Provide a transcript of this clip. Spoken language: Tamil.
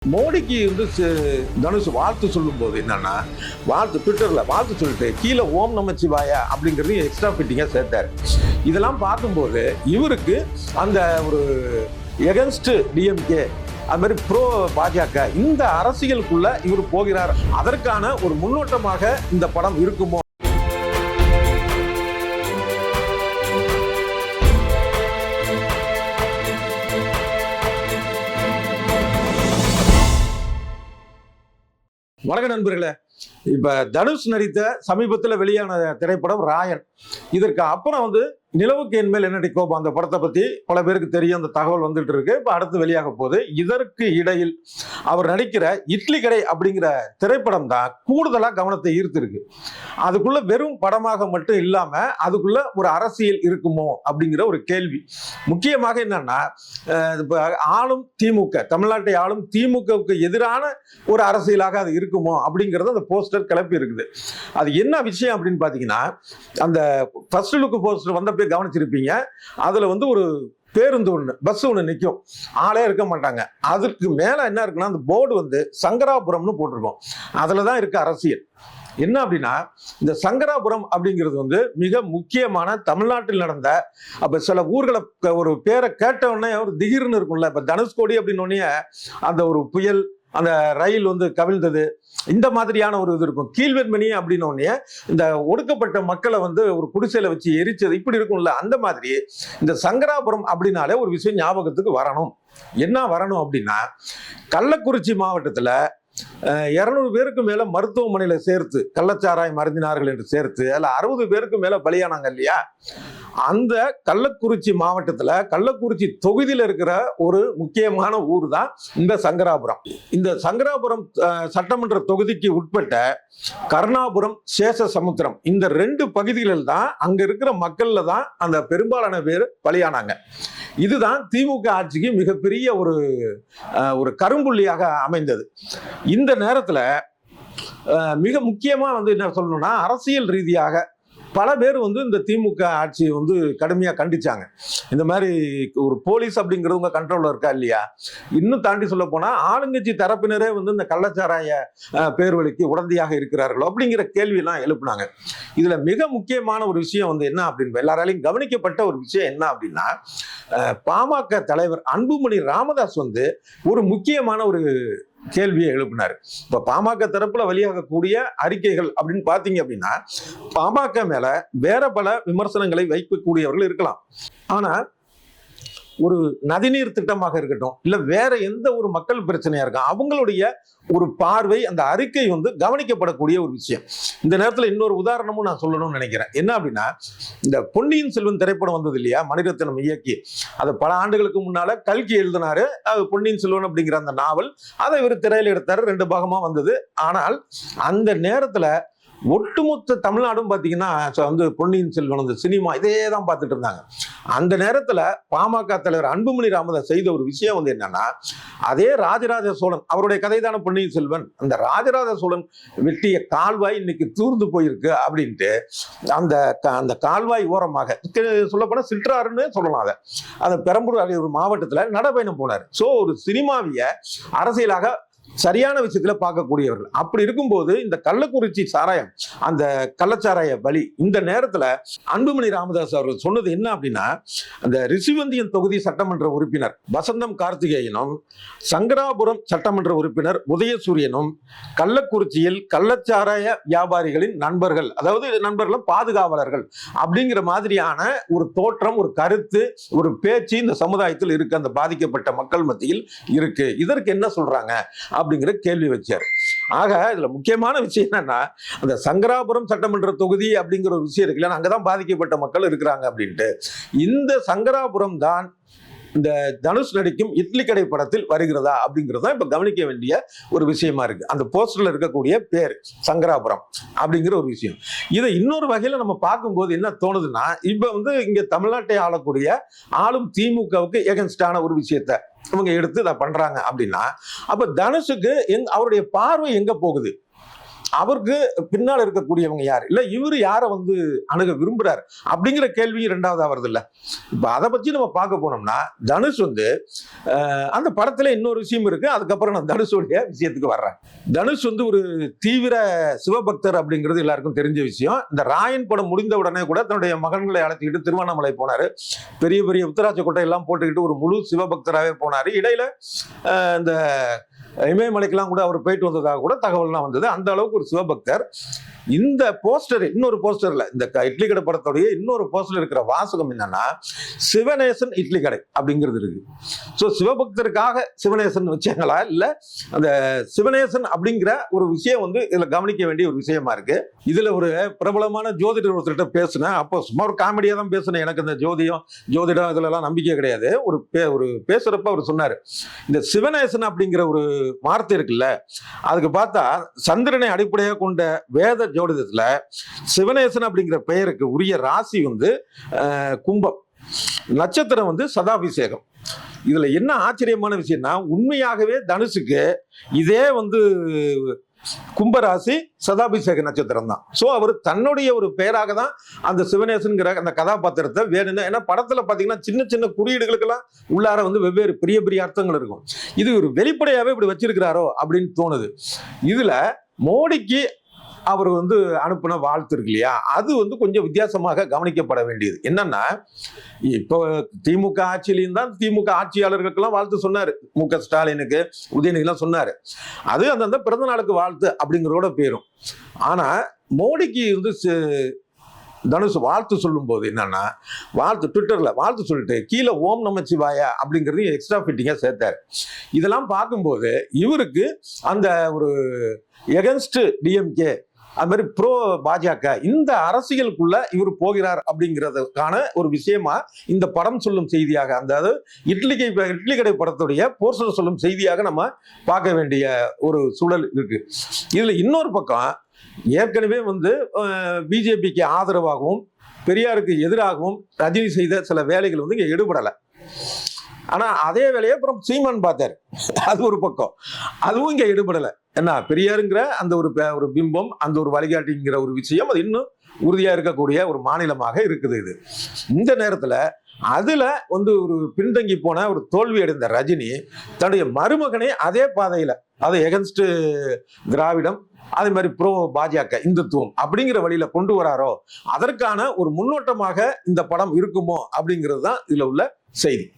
மோடிக்கு வந்து தனுஷ் வாழ்த்து சொல்லும் போது என்னன்னா ட்விட்டர்ல வாழ்த்து சொல்லிட்டு கீழே ஓம் நமச்சிவாயா அப்படிங்கிறது எக்ஸ்ட்ரா ஃபிட்டிங்கா சேர்த்தாரு. இதெல்லாம் பார்க்கும்போது இவருக்கு அந்த ஒரு எகென்ஸ்ட் டிஎம்கே அது மாதிரி ப்ரோ பாஜக இந்த அரசியலுக்குள்ள இவர் போகிறார். அதற்கான ஒரு முன்னோட்டமாக இந்த படம் இருக்குமோ? வணக்க நண்பர்களே, இப்ப தனுஷ் நடித்த சமீபத்தில் வெளியான திரைப்படம் ராயன். இதற்கு அப்புறம் வந்து நிலவுக்கு என்மேல் என்னடி கோபம் அந்த படத்தை பத்தி பல பேருக்கு தெரியும். அந்த தகவல் வந்துட்டு இருக்கு. இப்ப அடுத்து வெளியாக போகுது. இதற்கு இடையில் அவர் நடிக்கிற இட்லி கடை அப்படிங்கிற திரைப்படம் தான் கூடுதலா கவனத்தை ஈர்த்திருக்கு. அதுக்குள்ள வெறும் படமாக மட்டும் இல்லாம அதுக்குள்ள ஒரு அரசியல் இருக்குமோ அப்படிங்கிற ஒரு கேள்வி. முக்கியமாக என்னன்னா, ஆளும் திமுக, தமிழ்நாட்டை ஆளும் திமுகவுக்கு எதிரான ஒரு அரசியலாக அது இருக்குமோ அப்படிங்கிறது அந்த போஸ்டர் கிளப்பி இருக்குது. அது என்ன விஷயம் அப்படின்னு பாத்தீங்கன்னா, அந்த ஃபர்ஸ்ட் லுக் போஸ்டர் வந்த கவனிச்சிருப்பீங்க. அதுல வந்து ஒரு பேருந்து ஒண்ணு, பஸ் ஒண்ணு நிற்கும், ஆளே இருக்க மாட்டாங்க. அதுக்கு மேல என்ன இருக்குன்னா, அந்த போர்டு வந்து சங்கராபுரம்னு போட்டிருக்கோம். அதுலதான் இருக்கு அரசியல். என்ன அப்படின்னா, இந்த சங்கராபுரம் அப்படிங்கிறது வந்து மிக முக்கியமான தமிழ்நாட்டில் நடந்த, அப்ப சில ஊர்களை ஒரு பேரை கேட்டவுடனே ஒரு திடீர்னு இருக்கும்ல. இப்ப தனுஷ்கோடி அப்படின்னு அந்த ஒரு புயல், அந்த ரயில் வந்து கவிழ்ந்தது, இந்த மாதிரியான ஒரு இது இருக்கும். கீழ்வெண்மணி அப்படின்னு இந்த ஒடுக்கப்பட்ட மக்களை வந்து ஒரு குடிசையில வச்சு எரிச்சது, இப்படி இருக்கும்ல. அந்த மாதிரி இந்த சங்கராபுரம் அப்படின்னாலே ஒரு விஷயம் ஞாபகத்துக்கு வரணும். என்ன வரணும் அப்படின்னா, கள்ளக்குறிச்சி மாவட்டத்துல 200 பேருக்கு மேல மருத்துவமனையில சேர்த்து கள்ளச்சாராயம் மருந்தினார்கள் என்று சேர்த்து அதுல 60 பேருக்கு மேல பலியானாங்க இல்லையா? அந்த கள்ளக்குறிச்சி மாவட்டத்துல கள்ளக்குறிச்சி தொகுதியில இருக்கிற ஒரு முக்கியமான ஊர் தான் இந்த சங்கராபுரம். இந்த சங்கராபுரம் சட்டமன்ற தொகுதிக்கு உட்பட்ட கருணாபுரம், சேஷசமுத்திரம், இந்த 2 பகுதிகளில் தான் அங்க இருக்கிற மக்கள்ல தான் அந்த பெரும்பாலான பேர் பலியானாங்க. இதுதான் திமுக ஆட்சிக்கு மிகப்பெரிய ஒரு கரும்புள்ளியாக அமைந்தது. இந்த நேரத்துல மிக முக்கியமா வந்து என்ன சொல்லணும்னா, அரசியல் ரீதியாக பல பேர் வந்து இந்த திமுக ஆட்சியை வந்து கடுமையா கண்டிச்சாங்க. இந்த மாதிரி ஒரு போலீஸ் அப்படிங்கிறவங்க கண்ட்ரோல்ல இருக்கா இல்லையா? இன்னும் தாண்டி சொல்ல போனா ஆளுங்கட்சி தரப்பினரே வந்து இந்த கள்ளச்சாராய பேர்வழிக்கு உடந்தையாக இருக்கிறார்களோ அப்படிங்கிற கேள்வி எல்லாம் எழுப்புனாங்க. இதுல மிக முக்கியமான ஒரு விஷயம் வந்து என்ன அப்படின்னு எல்லாராலையும் கவனிக்கப்பட்ட ஒரு விஷயம் என்ன அப்படின்னா, பாமக தலைவர் அன்புமணி ராமதாஸ் வந்து ஒரு முக்கியமான ஒரு கேள்வியை எழுப்பினார். இப்ப பாமக தரப்புல வெளியாகக்கூடிய அறிக்கைகள் அப்படின்னு பாத்தீங்க அப்படின்னா, பாமக மேல வேற பல விமர்சனங்களை வைக்கக்கூடியவர்கள் இருக்கலாம். ஆனா ஒரு நதிநீர் திட்டமாக இருக்கட்டும், இல்ல வேற எந்த ஒரு மக்கள் பிரச்சனையா இருக்கும், அவங்களுடைய ஒரு பார்வை, அந்த அறிக்கை வந்து கவனிக்கப்படக்கூடிய ஒரு விஷயம். இந்த நேரத்தில் இன்னொரு உதாரணமும் நான் சொல்லணும்னு நினைக்கிறேன். என்ன அப்படின்னா, இந்த பொன்னியின் செல்வன் திரைப்படம் வந்தது இல்லையா, மணிரத்னம் இயக்கி. அது பல ஆண்டுகளுக்கு முன்னால கல்கி எழுதினாரு. பொன்னியின் செல்வன் அப்படிங்கிற அந்த நாவல், அதை இவர் திரையில எடுத்தாரு. 2 பாகமா வந்தது. ஆனால் அந்த நேரத்துல ஒட்டுமொத்த தமிழ்நாடும் பாத்தீங்கன்னா வந்து பொன்னியின் செல்வன் அந்த சினிமா இதே தான் பார்த்துட்டு இருந்தாங்க. அந்த நேரத்துல பாமக தலைவர் அன்புமணி ராமதாஸ் செய்த ஒரு விஷயம் வந்து என்னன்னா, அதே ராஜராஜ சோழன், அவருடைய கதை தானே பொன்னியின் செல்வன், அந்த ராஜராஜ சோழன் வெட்டிய கால்வாய் இன்னைக்கு தூர்ந்து போயிருக்கு அப்படின்ட்டு அந்த கால்வாய் ஓரமாக சொல்லப்போனா சிற்றாறுன்னு சொல்லலாம். அதை அந்த பெரம்பூர் ஒரு மாவட்டத்துல நடைபயணம் போனார். சோ ஒரு சினிமாவிய அரசியலாக சரியான விஷயத்துல பார்க்கக்கூடியவர்கள். அப்படி இருக்கும்போது இந்த கள்ளக்குறிச்சி சாராயம், அந்த கள்ளச்சாராய பலி, இந்த நேரத்துல அன்புமணி ராமதாஸ் அவர்கள் சொன்னது என்ன அப்படின்னா, அந்த ரிஷிவந்தியம் தொகுதி சட்டமன்ற உறுப்பினர் வசந்தம் கார்த்திகேயனும், சங்கராபுரம் சட்டமன்ற உறுப்பினர் உதயசூரியனும் கள்ளக்குறிச்சியில் கள்ளச்சாராய வியாபாரிகளின் நண்பர்கள், அதாவது நண்பர்களும் பாதுகாவலர்கள் அப்படிங்கிற மாதிரியான ஒரு தோற்றம், ஒரு கருத்து, ஒரு பேச்சு இந்த சமுதாயத்தில் இருக்கு, அந்த பாதிக்கப்பட்ட மக்கள் மத்தியில் இருக்கு. இதற்கு என்ன சொல்றாங்க அப்படிங்கிற கேள்வி வச்சார். ஆக இதுல முக்கியமான விஷயம் என்னன்னா, அந்த சங்கராபுரம் சட்டமன்ற தொகுதி அப்படிங்கிற ஒரு விஷயம் இருக்குல்ல, அங்கதான் பாதிக்கப்பட்ட மக்கள் இருக்கிறாங்க அப்படின்ட்டு. இந்த சங்கராபுரம் தான் இந்த தனுஷ் நடிக்கும் இட்லி கடை படத்தில் வருகிறதா அப்படிங்கிறது தான் இப்ப கவனிக்க வேண்டிய ஒரு விஷயமா இருக்கு. அந்த போஸ்டர்ல இருக்கக்கூடிய பேர் சங்கராபுரம் அப்படிங்கிற ஒரு விஷயம். இதை இன்னொரு வகையில நம்ம பார்க்கும்போது என்ன தோணுதுன்னா, இப்ப வந்து இங்க தமிழ்நாட்டை ஆளக்கூடிய ஆளும் திமுகவுக்கு எகென்ஸ்டான ஒரு விஷயத்த இவங்க எடுத்து இதை பண்றாங்க அப்படின்னா, அப்ப தனுஷுக்கு அவருடைய பார்வை எங்க போகுது? அவருக்கு பின்னால் இருக்கக்கூடியவங்க யார், இல்ல இவரு யாரை வந்து அணுக விரும்புறாரு அப்படிங்கிற கேள்வி இரண்டாவதா வருது இல்ல. இப்ப அதை பத்தி நம்ம பார்க்க போனோம்னா தனுஷ் வந்து அந்த படத்துல இன்னொரு விஷயம் இருக்கு. அதுக்கப்புறம் நான் தனுஷோடைய விஷயத்துக்கு வர்றேன். தனுஷ் வந்து ஒரு தீவிர சிவபக்தர் அப்படிங்கிறது எல்லாருக்கும் தெரிஞ்ச விஷயம். இந்த ராயன் படம் முடிந்த உடனே கூட தன்னுடைய மகன்களை அழைச்சிக்கிட்டு திருவண்ணாமலை போனாரு. பெரிய பெரிய உத்தராட்ச கொட்டை எல்லாம் போட்டுக்கிட்டு ஒரு முழு சிவபக்தராகவே போனாரு. இடையில இந்த இமயமலைக்கெல்லாம் கூட அவர் போயிட்டு வந்ததாக கூட தகவல்லாம் வந்தது. அந்த அளவுக்கு ஒரு சிவபக்தர். இந்த போஸ்டர், இன்னொரு போஸ்டர்ல இந்த இட்லி கடை படத்துடைய இன்னொரு போஸ்டர்ல இருக்கிற வாசகம் என்னன்னா, சிவநேசன் இட்லி கடை அப்படிங்கிறது இருக்கு. ஸோ சிவபக்தருக்காக சிவநேசன் வச்சாங்களா, இல்ல அந்த சிவநேசன் அப்படிங்கிற ஒரு விஷயம் வந்து இதுல கவனிக்க வேண்டிய ஒரு விஷயமா இருக்கு. இதுல ஒரு பிரபலமான ஜோதிடர் ஒருத்தர்கிட்ட பேசுனேன். அப்போ சும்மா ஒரு காமெடியா தான் பேசுனேன். எனக்கு இந்த ஜோதிடம் இதுல எல்லாம் நம்பிக்கை கிடையாது. ஒரு பேசுறப்ப அவர் சொன்னாரு, இந்த சிவநேசன் அப்படிங்கிற ஒரு வார்த்தை இருக்குல்ல, அதுக்கு பார்த்தா சந்திரனை அடிப்படையாக கொண்ட வேத ஜோதிடத்துல சிவநேசன் அப்படிங்கிற பெயருக்கு உரிய ராசி வந்து கும்பம், நட்சத்திரம் வந்து சதாபிஷேகம். இதுல என்ன ஆச்சரியமான விஷயம்னா, உண்மையாகவே தனுஷுக்கு இதே வந்து கும்பராசி சதாபிஷேக நட்சத்திரம் தான். சோ அவர் தன்னுடைய ஒரு பெயராக தான் அந்த சிவநேசன்கிற அந்த கதாபாத்திரத்தை வேணும்னா, ஏன்னா படத்துல பாத்தீங்கன்னா சின்ன சின்ன குறியீடுகளுக்கெல்லாம் உள்ளார வந்து வெவ்வேறு பெரிய பெரிய அர்த்தங்கள் இருக்கும். இது ஒரு வெளிப்படையாவே இப்படி வச்சிருக்கிறாரோ அப்படின்னு தோணுது. இதுல மோடிக்கு அவர் வந்து அனுப்பின வாழ்த்து இருக்கு இல்லையா, அது வந்து கொஞ்சம் வித்தியாசமாக கவனிக்கப்பட வேண்டியது. என்னன்னா, இப்போ திமுக ஆட்சியிலையும் தான் திமுக ஆட்சியாளர்களுக்கெல்லாம் வாழ்த்து சொன்னாரு. மு.க. ஸ்டாலினுக்கு, உதயநிதி எல்லாம் சொன்னாரு. அது அந்த பிறந்த நாளுக்கு வாழ்த்து அப்படிங்கிறதோட பேரும். ஆனா மோடிக்கு வந்து தனுஷ் வாழ்த்து சொல்லும் போது என்னன்னா, ட்விட்டர்ல வாழ்த்து சொல்லிட்டு கீழே ஓம் நமச்சிவாயா அப்படிங்கிறது எக்ஸ்ட்ரா ஃபிட்டிங்கா சேர்த்தாரு. இதெல்லாம் பார்க்கும்போது இவருக்கு அந்த ஒரு எகன்ஸ்ட் டிஎம்கே, அது மாதிரி ப்ரோ பாஜக, இந்த அரசியலுக்குள்ள இவர் போகிறார் அப்படிங்கிறதுக்கான ஒரு விஷயமா இந்த படம் சொல்லும் செய்தியாக, அதாவது இட்லி கடை படத்துடைய போர்ஷன் சொல்லும் செய்தியாக நம்ம பார்க்க வேண்டிய ஒரு சூழல் இருக்கு. இதுல இன்னொரு பக்கம் ஏற்கனவே வந்து பிஜேபிக்கு ஆதரவாகவும் பெரியாருக்கு எதிராகவும் ரஜினி செய்த சில வேலைகள் வந்து இங்க எடுபடலை. ஆனா அதே வேலையை அப்புறம் சீமான் பார்த்தாரு. அது ஒரு பக்கம், அதுவும் இங்க எடுபடலை. என்ன, பெரியாருங்கிற அந்த ஒரு பிம்பம், அந்த ஒரு வழிகாட்டிங்கிற ஒரு விஷயம் அது இன்னும் உறுதியா இருக்கக்கூடிய ஒரு மாநிலமாக இருக்குது இது. இந்த நேரத்துல அதுல வந்து ஒரு பின்தங்கி போன ஒரு தோல்வி அடைந்த ரஜினி தன்னுடைய மருமகனை அதே பாதையில, அது எகன்ஸ்ட் திராவிடம், அதே மாதிரி ப்ரோ பாஜக இந்துத்துவம் அப்படிங்கிற வழியில கொண்டு வராரோ, அதற்கான ஒரு முன்னோட்டமாக இந்த படம் இருக்குமோ அப்படிங்கிறது தான் இதுல உள்ள செய்தி.